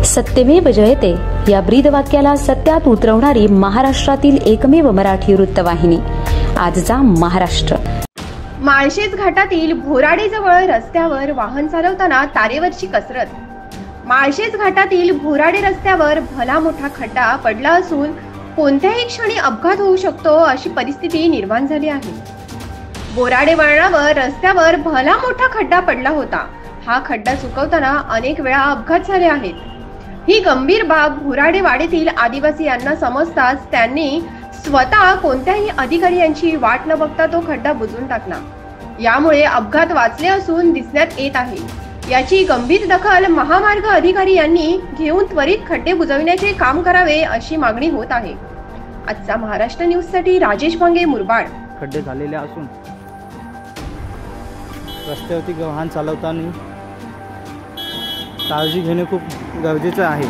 सत्यमेव जयते या ब्रीदवाक्याला सत्यात उतरवणारी महाराष्ट्रातील एकमेव मराठी वृत्तवाहिनी आजचा महाराष्ट्र। माळशेज घाटातील भोराडेजवळ रस्त्यावर वाहन चालवताना तारेवरची कसरत। माळशेज घाटातील भोराडे रस्त्यावर भला मोठा खड्डा पडला असून कोणत्याही क्षणी अपघात होऊ शकतो अशी परिस्थिती निर्माण झाली आहे। बोराडे वळणावर रस्त्यावर भला मोठा खड्डा पडला होता। हा खड्डा चुकवताना अनेक वेळा अपघात झाले आहेत। ही गंभीर बाब भोराडे वाडीतील आदिवासीयांना समजताच त्यांनी स्वतः कोणत्याही अधिकारी यांची वाट न बघता तो खड्डा बुजवून टाकला। यामुळे अपघात वाचले असून दिसण्यात येत आहे। याची गंभीर दखल महामार्ग अधिकारी यांनी घेऊन त्वरित खड्डे बुजवण्याचे काम करावे अशी मागणी होत आहे। आजचा महाराष्ट्र न्यूज साठी राजेश भांगे, मुरबाड। खड्डे झालेले असून रस्त्यावरती वाहन चालवताना काळजी घेणे खूप गरजेचे आहे।